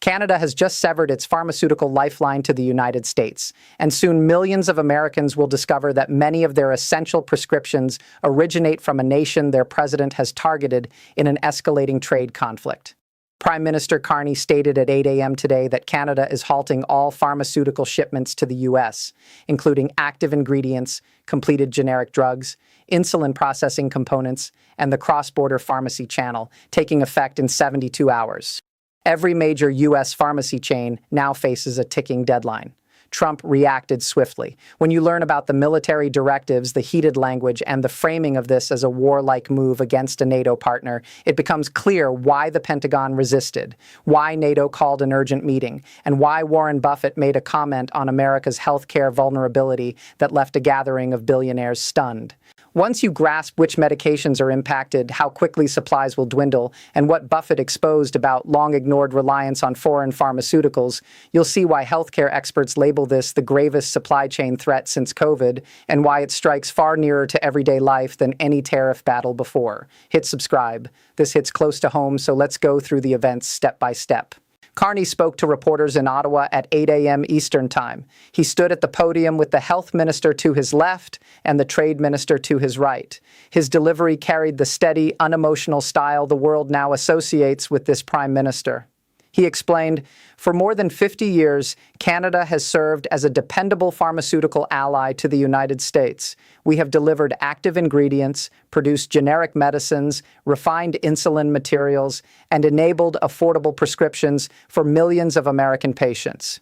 Canada has just severed its pharmaceutical lifeline to the United States, and soon millions of Americans will discover that many of their essential prescriptions originate from a nation their president has targeted in an escalating trade conflict. Prime Minister Carney stated at 8 a.m. today that Canada is halting all pharmaceutical shipments to the U.S., including active ingredients, completed generic drugs, insulin processing components, and the cross-border pharmacy channel, taking effect in 72 hours. Every major U.S. pharmacy chain now faces a ticking deadline. Trump reacted swiftly. When you learn about the military directives, the heated language, and the framing of this as a warlike move against a NATO partner, it becomes clear why the Pentagon resisted, why NATO called an urgent meeting, and why Warren Buffett made a comment on America's healthcare vulnerability that left a gathering of billionaires stunned. Once you grasp which medications are impacted, how quickly supplies will dwindle, and what Buffett exposed about long-ignored reliance on foreign pharmaceuticals, you'll see why healthcare experts label this the gravest supply chain threat since COVID, and why it strikes far nearer to everyday life than any tariff battle before. Hit subscribe. This hits close to home, so let's go through the events step by step. Carney spoke to reporters in Ottawa at 8 a.m. Eastern Time. He stood at the podium with the health minister to his left and the trade minister to his right. His delivery carried the steady, unemotional style the world now associates with this prime minister. He explained, "For more than 50 years, Canada has served as a dependable pharmaceutical ally to the United States. We have delivered active ingredients, produced generic medicines, refined insulin materials, and enabled affordable prescriptions for millions of American patients.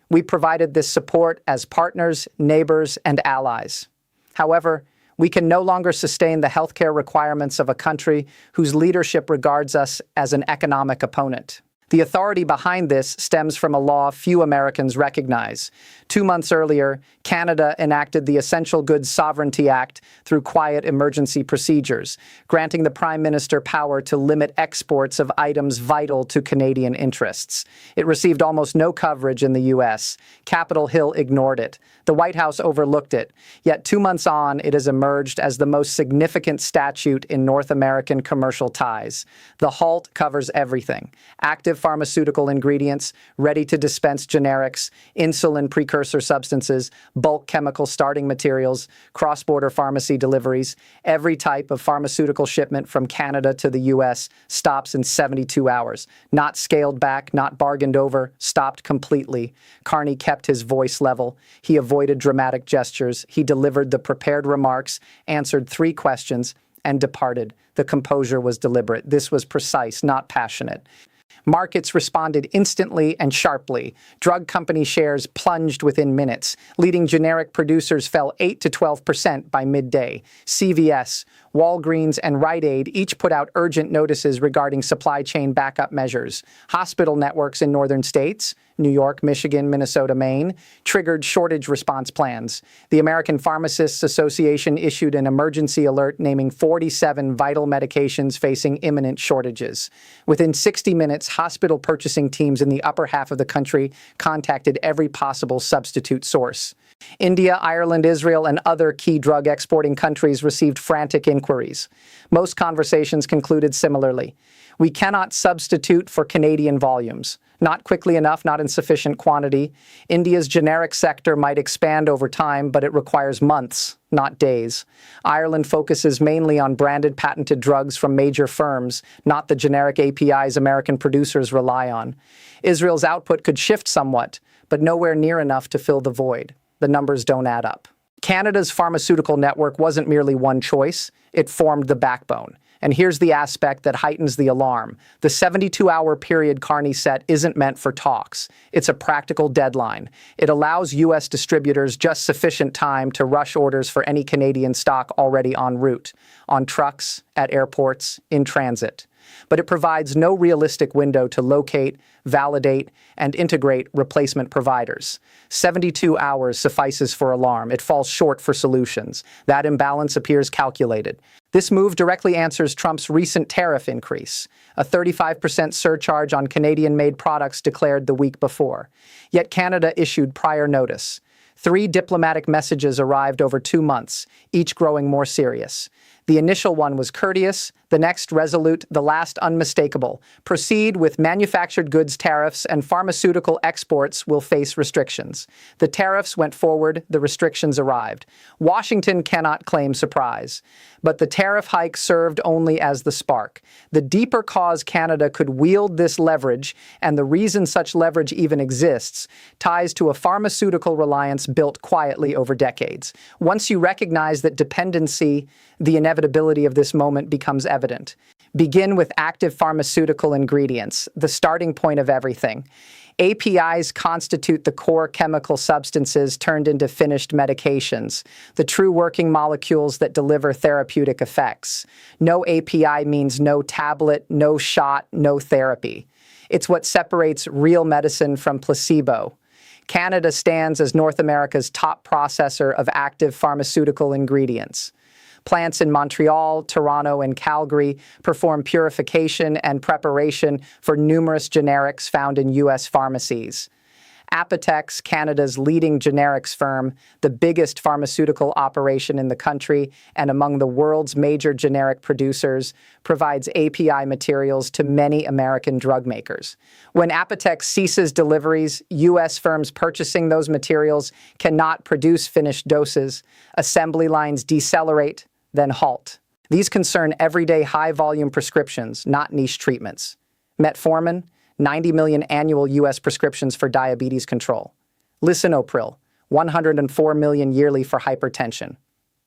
We provided this support as partners, neighbors, and allies. However, we can no longer sustain the healthcare requirements of a country whose leadership regards us as an economic opponent." The authority behind this stems from a law few Americans recognize. 2 months earlier, Canada enacted the Essential Goods Sovereignty Act through quiet emergency procedures, granting the Prime Minister power to limit exports of items vital to Canadian interests. It received almost no coverage in the U.S. Capitol Hill ignored it. The White House overlooked it. Yet 2 months on, it has emerged as the most significant statute in North American commercial ties. The halt covers everything: active pharmaceutical ingredients, ready-to-dispense generics, insulin precursor substances, bulk chemical starting materials, cross-border pharmacy deliveries. Every type of pharmaceutical shipment from Canada to the U.S. stops in 72 hours. Not scaled back, not bargained over, stopped completely. Carney kept his voice level. He avoided dramatic gestures. He delivered the prepared remarks, answered 3 questions, and departed. The composure was deliberate. This was precise, not passionate. Markets responded instantly and sharply. Drug company shares plunged within minutes. Leading generic producers fell 8 to 12% by midday. CVS, Walgreens, and Rite Aid each put out urgent notices regarding supply chain backup measures. Hospital networks in northern states, New York, Michigan, Minnesota, Maine, triggered shortage response plans. The American Pharmacists Association issued an emergency alert naming 47 vital medications facing imminent shortages. Within 60 minutes, hospital purchasing teams in the upper half of the country contacted every possible substitute source. India, Ireland, Israel, and other key drug exporting countries received frantic inquiries. Most conversations concluded similarly. We cannot substitute for Canadian volumes. Not quickly enough, not in sufficient quantity. India's generic sector might expand over time, but it requires months, not days. Ireland focuses mainly on branded patented drugs from major firms, not the generic APIs American producers rely on. Israel's output could shift somewhat, but nowhere near enough to fill the void. The numbers don't add up. Canada's pharmaceutical network wasn't merely one choice, it formed the backbone. And here's the aspect that heightens the alarm. The 72-hour period Carney set isn't meant for talks. It's a practical deadline. It allows U.S. distributors just sufficient time to rush orders for any Canadian stock already en route, on trucks, at airports, in transit. But it provides no realistic window to locate, validate, and integrate replacement providers. 72 hours suffices for alarm. It falls short for solutions. That imbalance appears calculated. This move directly answers Trump's recent tariff increase, a 35% surcharge on Canadian-made products declared the week before. Yet Canada issued prior notice. 3 diplomatic messages arrived over 2 months, each growing more serious. The initial one was courteous, the next resolute, the last unmistakable. Proceed with manufactured goods tariffs and pharmaceutical exports will face restrictions. The tariffs went forward, the restrictions arrived. Washington cannot claim surprise. But the tariff hike served only as the spark. The deeper cause Canada could wield this leverage, and the reason such leverage even exists, ties to a pharmaceutical reliance built quietly over decades. Once you recognize that dependency, the inevitability of this moment becomes evident. Begin with active pharmaceutical ingredients, the starting point of everything. APIs constitute the core chemical substances turned into finished medications, the true working molecules that deliver therapeutic effects. No API means no tablet, no shot, no therapy. It's what separates real medicine from placebo. Canada stands as North America's top processor of active pharmaceutical ingredients. Plants in Montreal, Toronto, and Calgary perform purification and preparation for numerous generics found in U.S. pharmacies. Apotex, Canada's leading generics firm, the biggest pharmaceutical operation in the country and among the world's major generic producers, provides API materials to many American drug makers. When Apotex ceases deliveries, U.S. firms purchasing those materials cannot produce finished doses. Assembly lines decelerate, then halt. These concern everyday high-volume prescriptions, not niche treatments. Metformin, 90 million annual U.S. prescriptions for diabetes control. Lisinopril, 104 million yearly for hypertension.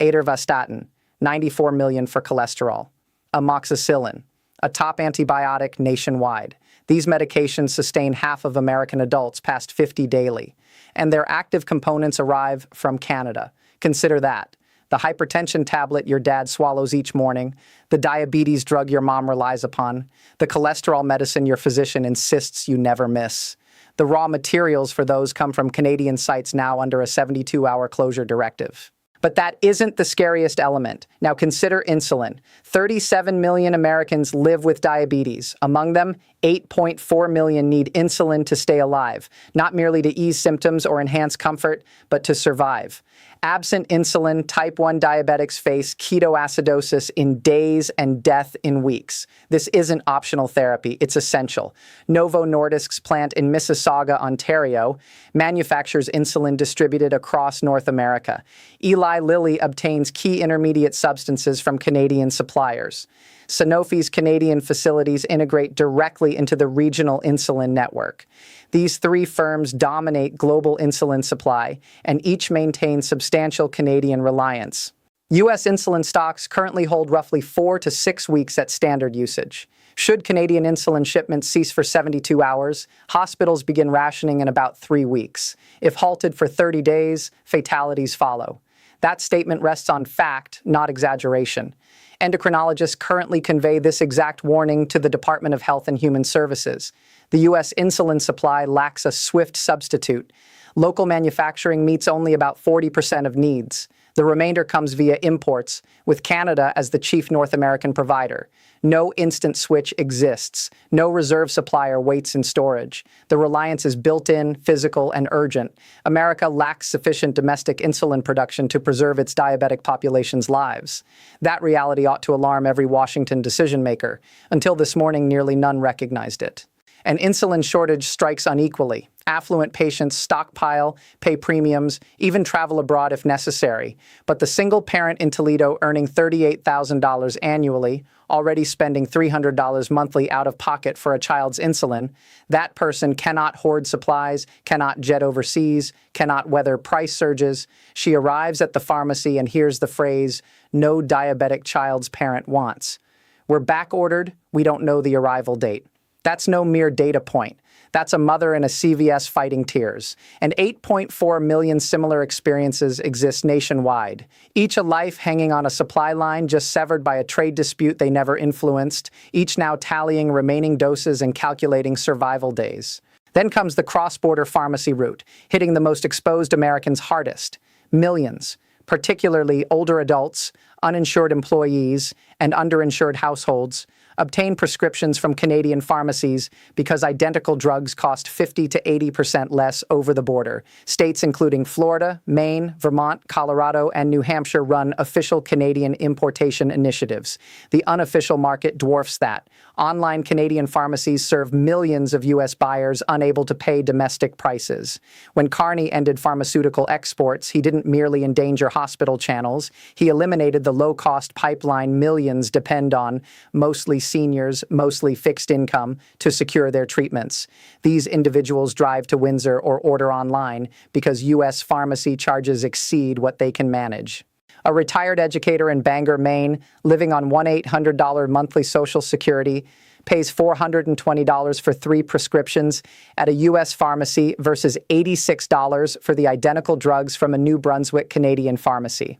Atorvastatin, 94 million for cholesterol. Amoxicillin, a top antibiotic nationwide. These medications sustain half of American adults past 50 daily, and their active components arrive from Canada. Consider that. The hypertension tablet your dad swallows each morning, the diabetes drug your mom relies upon, the cholesterol medicine your physician insists you never miss. The raw materials for those come from Canadian sites now under a 72-hour closure directive. But that isn't the scariest element. Now consider insulin. 37 million Americans live with diabetes. Among them, 8.4 million need insulin to stay alive, not merely to ease symptoms or enhance comfort, but to survive. Absent insulin, type 1 diabetics face ketoacidosis in days and death in weeks. This isn't optional therapy, it's essential. Novo Nordisk's plant in Mississauga, Ontario, manufactures insulin distributed across North America. Eli Lilly obtains key intermediate substances from Canadian suppliers. Sanofi's Canadian facilities integrate directly into the regional insulin network. These three firms dominate global insulin supply, and each maintain substantial Canadian reliance. U.S. insulin stocks currently hold roughly 4 to 6 weeks at standard usage. Should Canadian insulin shipments cease for 72 hours, hospitals begin rationing in about 3 weeks. If halted for 30 days, fatalities follow. That statement rests on fact, not exaggeration. Endocrinologists currently convey this exact warning to the Department of Health and Human Services. The U.S. insulin supply lacks a swift substitute. Local manufacturing meets only about 40% of needs. The remainder comes via imports, with Canada as the chief North American provider. No instant switch exists. No reserve supplier waits in storage. The reliance is built-in, physical, and urgent. America lacks sufficient domestic insulin production to preserve its diabetic population's lives. That reality ought to alarm every Washington decision-maker. Until this morning, nearly none recognized it. An insulin shortage strikes unequally. Affluent patients stockpile, pay premiums, even travel abroad if necessary. But the single parent in Toledo earning $38,000 annually, already spending $300 monthly out of pocket for a child's insulin, that person cannot hoard supplies, cannot jet overseas, cannot weather price surges. She arrives at the pharmacy and hears the phrase, "No diabetic child's parent wants." We're back-ordered, we don't know the arrival date. That's no mere data point. That's a mother in a CVS fighting tears. And 8.4 million similar experiences exist nationwide, each a life hanging on a supply line just severed by a trade dispute they never influenced, each now tallying remaining doses and calculating survival days. Then comes the cross-border pharmacy route, hitting the most exposed Americans hardest. Millions, particularly older adults, uninsured employees, and underinsured households, Obtain prescriptions from Canadian pharmacies because identical drugs cost 50 to 80% less over the border. States including Florida, Maine, Vermont, Colorado, and New Hampshire run official Canadian importation initiatives. The unofficial market dwarfs that. Online Canadian pharmacies serve millions of U.S. buyers unable to pay domestic prices. When Carney ended pharmaceutical exports, he didn't merely endanger hospital channels. He eliminated the low-cost pipeline millions depend on, mostly seniors, mostly fixed income, to secure their treatments. These individuals drive to Windsor or order online because U.S. pharmacy charges exceed what they can manage. A retired educator in Bangor, Maine, living on $1-800 monthly Social Security, pays $420 for 3 prescriptions at a U.S. pharmacy versus $86 for the identical drugs from a New Brunswick Canadian pharmacy.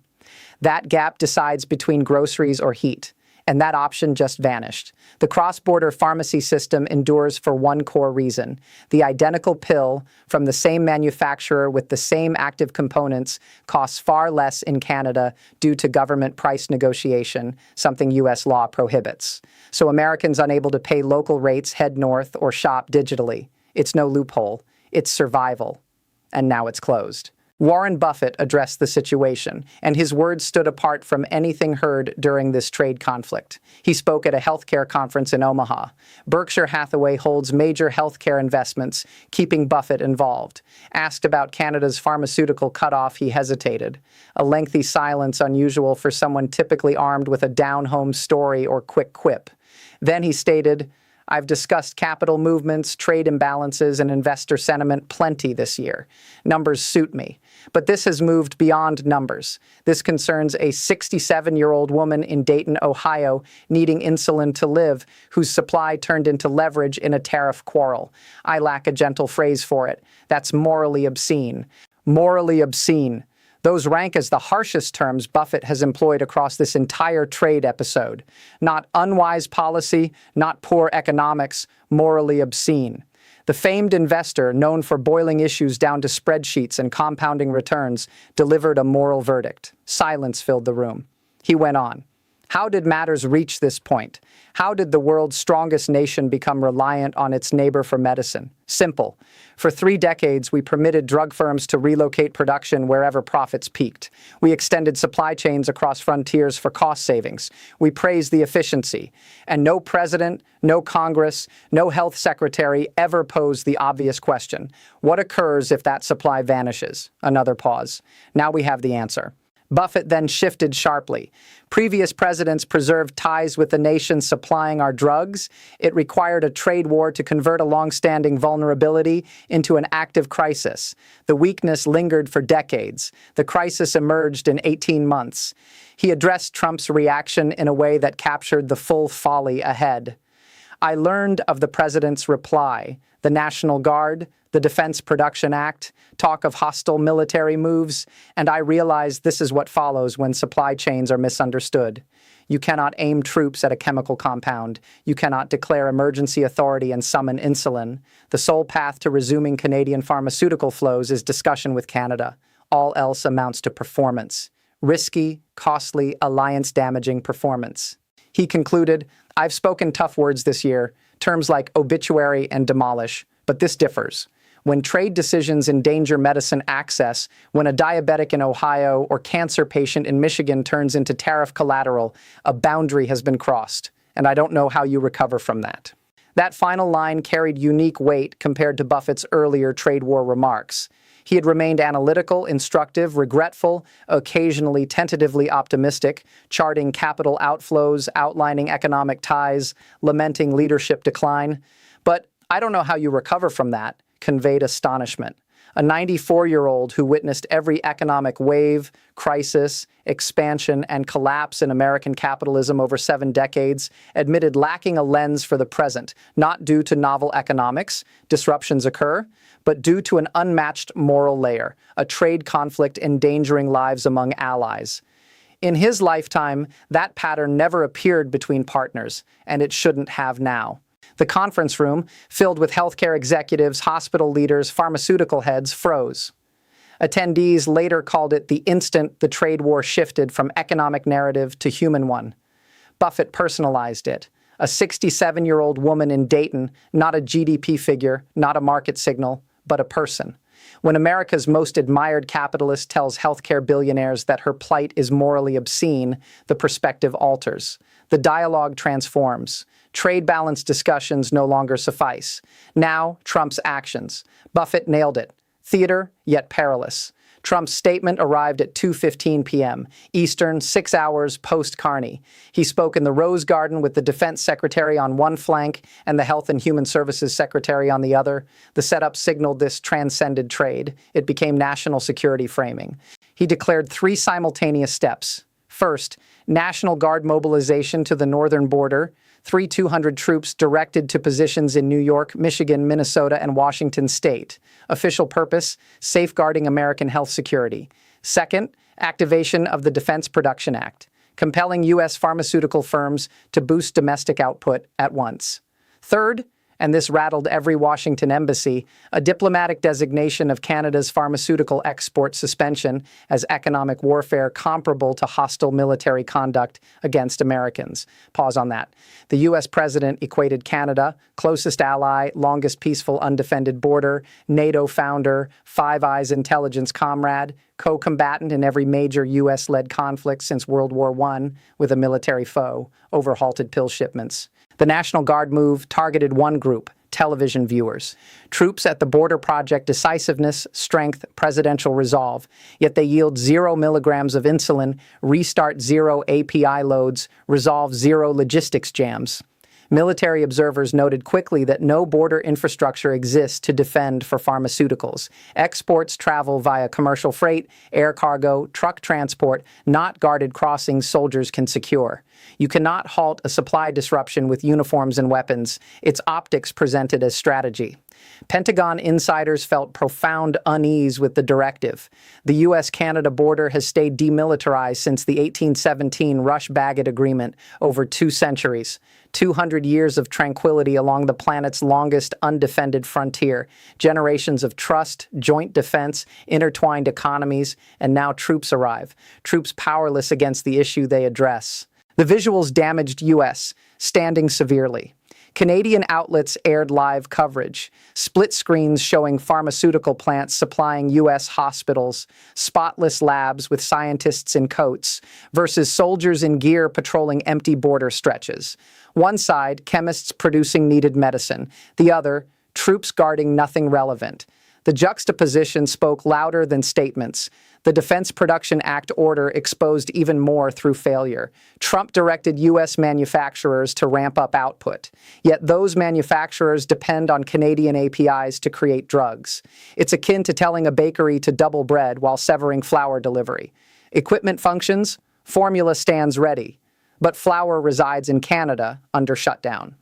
That gap decides between groceries or heat, and that option just vanished. The cross-border pharmacy system endures for one core reason. The identical pill from the same manufacturer with the same active components costs far less in Canada due to government price negotiation, something U.S. law prohibits. So Americans unable to pay local rates head north or shop digitally. It's no loophole. It's survival. And now it's closed. Warren Buffett addressed the situation, and his words stood apart from anything heard during this trade conflict. He spoke at a healthcare conference in Omaha. Berkshire Hathaway holds major healthcare investments, keeping Buffett involved. Asked about Canada's pharmaceutical cutoff, he hesitated. A lengthy silence unusual for someone typically armed with a down-home story or quick quip. Then he stated, "I've discussed capital movements, trade imbalances, and investor sentiment plenty this year. Numbers suit me. But this has moved beyond numbers. This concerns a 67-year-old woman in Dayton, Ohio, needing insulin to live, whose supply turned into leverage in a tariff quarrel. I lack a gentle phrase for it. That's morally obscene. Morally obscene. Those rank as the harshest terms Buffett has employed across this entire trade episode. Not unwise policy, not poor economics, morally obscene. The famed investor, known for boiling issues down to spreadsheets and compounding returns, delivered a moral verdict. Silence filled the room. He went on. How did matters reach this point? How did the world's strongest nation become reliant on its neighbor for medicine? Simple. For 3 decades, we permitted drug firms to relocate production wherever profits peaked. We extended supply chains across frontiers for cost savings. We praised the efficiency. And no president, no Congress, no health secretary ever posed the obvious question. What occurs if that supply vanishes? Another pause. Now we have the answer. Buffett then shifted sharply. Previous presidents preserved ties with the nations supplying our drugs. It required a trade war to convert a long-standing vulnerability into an active crisis. The weakness lingered for decades. The crisis emerged in 18 months. He addressed Trump's reaction in a way that captured the full folly ahead. I learned of the president's reply, the National Guard, the Defense Production Act, talk of hostile military moves, and I realized this is what follows when supply chains are misunderstood. You cannot aim troops at a chemical compound. You cannot declare emergency authority and summon insulin. The sole path to resuming Canadian pharmaceutical flows is discussion with Canada. All else amounts to performance. Risky, costly, alliance-damaging performance. He concluded, I've spoken tough words this year, terms like obituary and demolish, but this differs. When trade decisions endanger medicine access, when a diabetic in Ohio or cancer patient in Michigan turns into tariff collateral, a boundary has been crossed, and I don't know how you recover from that. That final line carried unique weight compared to Buffett's earlier trade war remarks. He had remained analytical, instructive, regretful, occasionally tentatively optimistic, charting capital outflows, outlining economic ties, lamenting leadership decline. But I don't know how you recover from that, conveyed astonishment. A 94-year-old who witnessed every economic wave, crisis, expansion, and collapse in American capitalism over 7 decades admitted lacking a lens for the present, not due to novel economics, disruptions occur, but due to an unmatched moral layer, a trade conflict endangering lives among allies. In his lifetime, that pattern never appeared between partners, and it shouldn't have now. The conference room, filled with healthcare executives, hospital leaders, pharmaceutical heads, froze. Attendees later called it the instant the trade war shifted from economic narrative to human one. Buffett personalized it. A 67-year-old woman in Dayton, not a GDP figure, not a market signal, but a person. When America's most admired capitalist tells healthcare billionaires that her plight is morally obscene, the perspective alters. The dialogue transforms. Trade balance discussions no longer suffice. Now, Trump's actions. Buffett nailed it. Theater, yet perilous. Trump's statement arrived at 2:15 p.m. Eastern, 6 hours post-Carney. He spoke in the Rose Garden with the Defense Secretary on one flank and the Health and Human Services Secretary on the other. The setup signaled this transcended trade. It became national security framing. He declared 3 simultaneous steps. First, National Guard mobilization to the northern border. 200 troops directed to positions in New York, Michigan, Minnesota, and Washington state. Official purpose, safeguarding American health security. Second, activation of the Defense Production Act, compelling U.S. pharmaceutical firms to boost domestic output at once. Third, and this rattled every Washington embassy, a diplomatic designation of Canada's pharmaceutical export suspension as economic warfare comparable to hostile military conduct against Americans. Pause on that. The U.S. president equated Canada, closest ally, longest peaceful undefended border, NATO founder, Five Eyes intelligence comrade, co-combatant in every major U.S.-led conflict since World War I with a military foe, over halted pill shipments. The National Guard move targeted one group, television viewers. Troops at the border project decisiveness, strength, presidential resolve, yet they yield 0 milligrams of insulin, restart 0 API loads, resolve 0 logistics jams. Military observers noted quickly that no border infrastructure exists to defend for pharmaceuticals. Exports travel via commercial freight, air cargo, truck transport, not guarded crossings soldiers can secure. You cannot halt a supply disruption with uniforms and weapons. It's optics presented as strategy. Pentagon insiders felt profound unease with the directive. The U.S.-Canada border has stayed demilitarized since the 1817 Rush-Bagot Agreement over 2 centuries. 200 years of tranquility along the planet's longest undefended frontier, generations of trust, joint defense, intertwined economies, and now troops arrive, troops powerless against the issue they address. The visuals damaged U.S., standing severely. Canadian outlets aired live coverage, split screens showing pharmaceutical plants supplying U.S. hospitals, spotless labs with scientists in coats, versus soldiers in gear patrolling empty border stretches. One side, chemists producing needed medicine. The other, troops guarding nothing relevant. The juxtaposition spoke louder than statements. The Defense Production Act order exposed even more through failure. Trump directed U.S. manufacturers to ramp up output. Yet those manufacturers depend on Canadian APIs to create drugs. It's akin to telling a bakery to double bread while severing flour delivery. Equipment functions, formula stands ready. But flour resides in Canada under shutdown.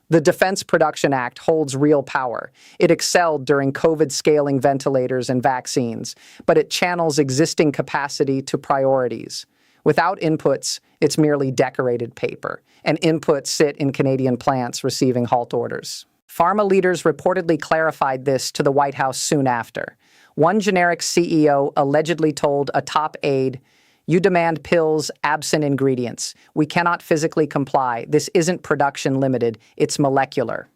The Defense Production Act holds real power. It excelled during COVID scaling ventilators and vaccines, but it channels existing capacity to priorities. Without inputs, it's merely decorated paper, and inputs sit in Canadian plants receiving halt orders. Pharma leaders reportedly clarified this to the White House soon after. One generic CEO allegedly told a top aide, "You demand pills, absent ingredients. We cannot physically comply. This isn't production limited, it's molecular."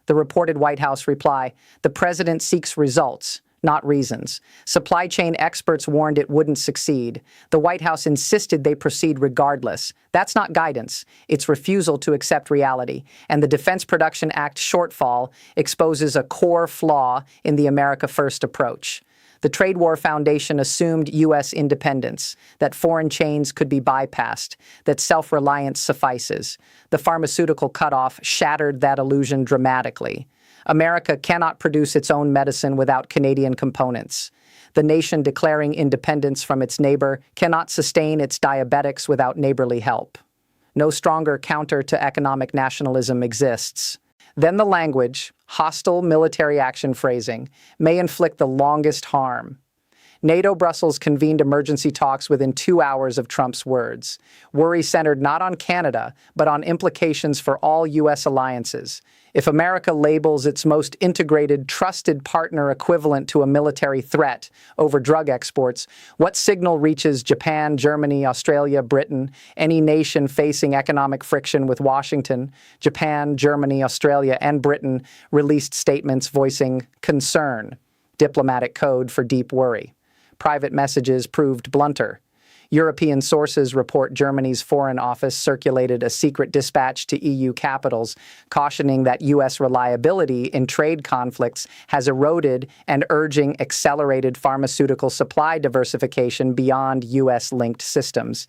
The reported White House reply, "The president seeks results, not reasons. Supply chain experts warned it wouldn't succeed. The White House insisted they proceed regardless. That's not guidance. It's refusal to accept reality. And the Defense Production Act shortfall exposes a core flaw in the America First approach. The Trade War Foundation assumed U.S. independence, that foreign chains could be bypassed, that self-reliance suffices. The pharmaceutical cutoff shattered that illusion dramatically. America cannot produce its own medicine without Canadian components. The nation declaring independence from its neighbor cannot sustain its diabetics without neighborly help. No stronger counter to economic nationalism exists. Then the language, hostile military action phrasing, may inflict the longest harm. NATO Brussels convened emergency talks within 2 hours of Trump's words. Worry centered not on Canada, but on implications for all U.S. alliances. If America labels its most integrated, trusted partner equivalent to a military threat over drug exports, what signal reaches Japan, Germany, Australia, Britain, any nation facing economic friction with Washington? Japan, Germany, Australia, and Britain released statements voicing concern, diplomatic code for deep worry. Private messages proved blunter. European sources report Germany's Foreign Office circulated a secret dispatch to EU capitals, cautioning that U.S. reliability in trade conflicts has eroded and urging accelerated pharmaceutical supply diversification beyond U.S.-linked systems.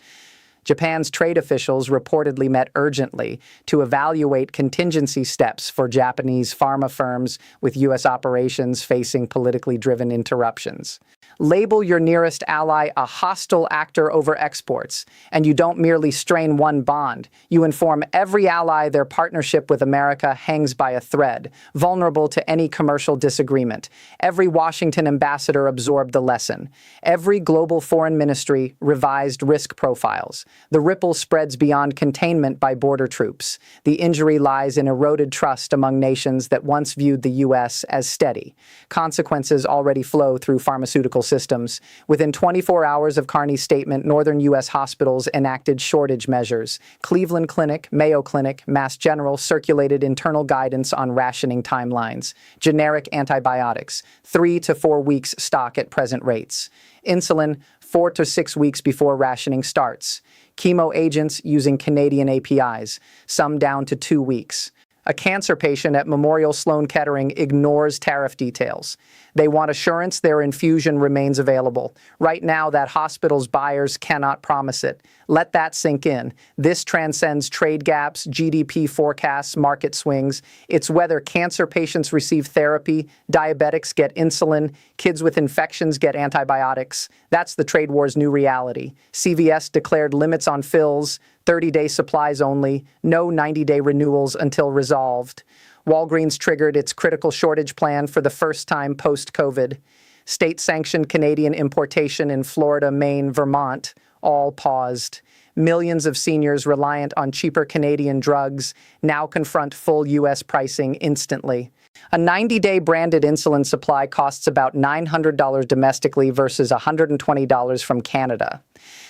Japan's trade officials reportedly met urgently to evaluate contingency steps for Japanese pharma firms with U.S. operations facing politically driven interruptions. Label your nearest ally a hostile actor over exports, and you don't merely strain one bond. You inform every ally their partnership with America hangs by a thread, vulnerable to any commercial disagreement. Every Washington ambassador absorbed the lesson. Every global foreign ministry revised risk profiles. The ripple spreads beyond containment by border troops. The injury lies in eroded trust among nations that once viewed the U.S. as steady. Consequences already flow through pharmaceutical systems. Within 24 hours of Carney's statement, northern U.S. hospitals enacted shortage measures. Cleveland Clinic, Mayo Clinic, Mass General circulated internal guidance on rationing timelines. Generic antibiotics, 3 to 4 weeks stock at present rates. Insulin, 4 to 6 weeks before rationing starts. Chemo agents using Canadian APIs, some down to 2 weeks. A cancer patient at Memorial Sloan Kettering ignores tariff details. They want assurance their infusion remains available. Right now, that hospital's buyers cannot promise it. Let that sink in. This transcends trade gaps, GDP forecasts, market swings. It's whether cancer patients receive therapy, diabetics get insulin, kids with infections get antibiotics. That's the trade war's new reality. CVS declared limits on fills, 30-day supplies only, no 90-day renewals until resolved. Walgreens triggered its critical shortage plan for the first time post-COVID. State-sanctioned Canadian importation in Florida, Maine, Vermont, all paused. Millions of seniors reliant on cheaper Canadian drugs now confront full U.S. pricing instantly. A 90-day branded insulin supply costs about $900 domestically versus $120 from Canada.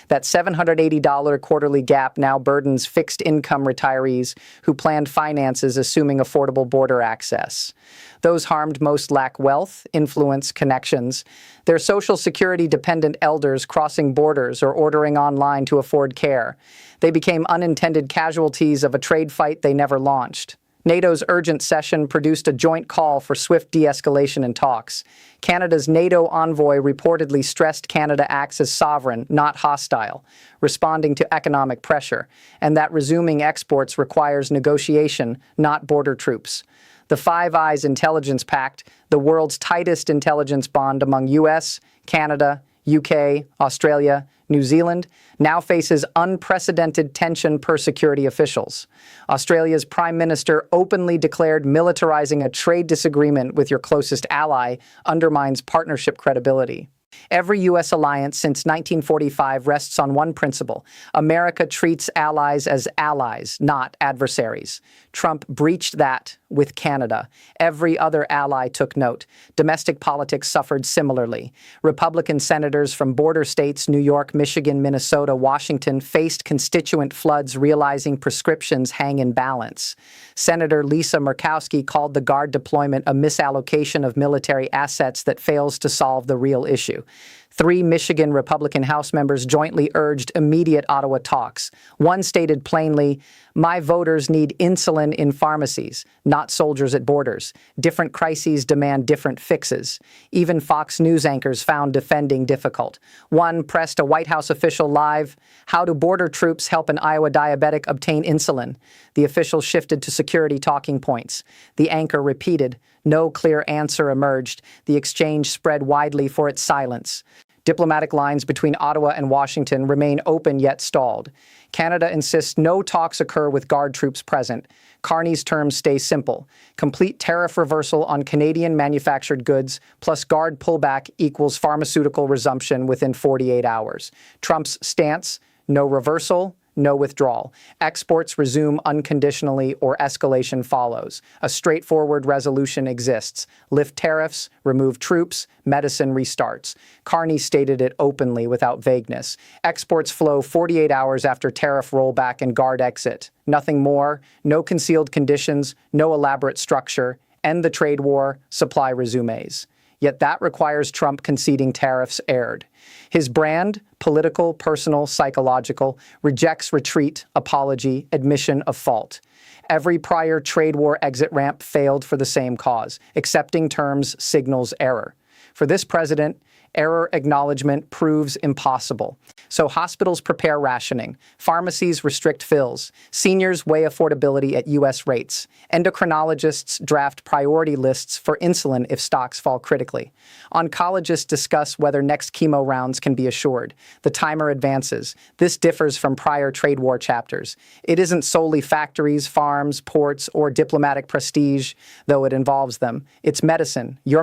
That $780 quarterly gap now burdens fixed-income retirees who planned finances assuming affordable border access. Those harmed most lack wealth, influence, connections. Their Social Security-dependent elders crossing borders or ordering online to afford care. They became unintended casualties of a trade fight they never launched. NATO's urgent session produced a joint call for swift de-escalation in talks. Canada's NATO envoy reportedly stressed Canada acts as sovereign, not hostile, responding to economic pressure, and that resuming exports requires negotiation, not border troops. The Five Eyes Intelligence Pact, the world's tightest intelligence bond among U.S., Canada, UK, Australia, New Zealand, now faces unprecedented tension per security officials. Australia's Prime Minister openly declared militarizing a trade disagreement with your closest ally undermines partnership credibility. Every U.S. alliance since 1945 rests on one principle: America treats allies as allies, not adversaries. Trump breached that with Canada. Every other ally took note. Domestic politics suffered similarly. Republican senators from border states New York, Michigan, Minnesota, Washington faced constituent floods realizing prescriptions hang in balance. Senator Lisa Murkowski called the Guard deployment a misallocation of military assets that fails to solve the real issue. 3 Michigan Republican House members jointly urged immediate Ottawa talks. One stated plainly, "My voters need insulin in pharmacies, not soldiers at borders. Different crises demand different fixes." Even Fox News anchors found defending difficult. One pressed a White House official live, "How do border troops help an Iowa diabetic obtain insulin?" The official shifted to security talking points. The anchor repeated. No clear answer emerged. The exchange spread widely for its silence. Diplomatic lines between Ottawa and Washington remain open yet stalled. Canada insists no talks occur with Guard troops present. Carney's terms stay simple. Complete tariff reversal on Canadian manufactured goods plus Guard pullback equals pharmaceutical resumption within 48 hours. Trump's stance: no reversal, no withdrawal. Exports resume unconditionally or escalation follows. A straightforward resolution exists. Lift tariffs, remove troops, medicine restarts. Carney stated it openly without vagueness. Exports flow 48 hours after tariff rollback and guard exit. Nothing more, no concealed conditions, no elaborate structure. End the trade war, supply resumes. Yet that requires Trump conceding tariffs aired. His brand, political, personal, psychological, rejects retreat, apology, admission of fault. Every prior trade war exit ramp failed for the same cause. Accepting terms signals error. For this president, error acknowledgement proves impossible. So hospitals prepare rationing, pharmacies restrict fills, seniors weigh affordability at U.S. rates, endocrinologists draft priority lists for insulin if stocks fall critically. Oncologists discuss whether next chemo rounds can be assured. The timer advances. This differs from prior trade war chapters. It isn't solely factories, farms, ports, or diplomatic prestige, though it involves them. It's medicine, your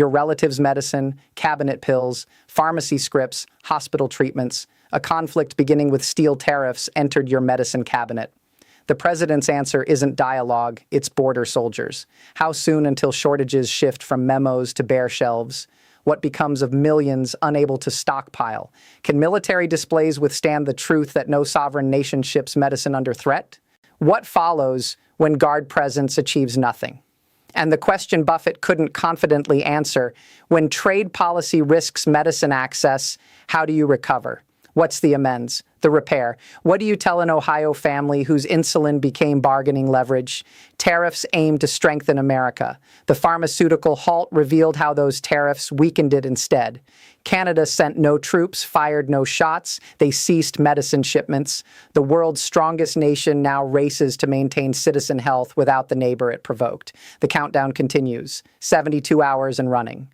relative's medicine, cabinet pills, pharmacy scripts, hospital treatments. A conflict beginning with steel tariffs entered your medicine cabinet. The president's answer isn't dialogue, it's border soldiers. How soon until shortages shift from memos to bare shelves? What becomes of millions unable to stockpile? Can military displays withstand the truth that no sovereign nation ships medicine under threat? What follows when guard presence achieves nothing? And the question Buffett couldn't confidently answer: when trade policy risks medicine access, how do you recover? What's the amends? The repair? What do you tell an Ohio family whose insulin became bargaining leverage? Tariffs aimed to strengthen America. The pharmaceutical halt revealed how those tariffs weakened it instead. Canada sent no troops, fired no shots. They ceased medicine shipments. The world's strongest nation now races to maintain citizen health without the neighbor it provoked. The countdown continues. 72 hours and running.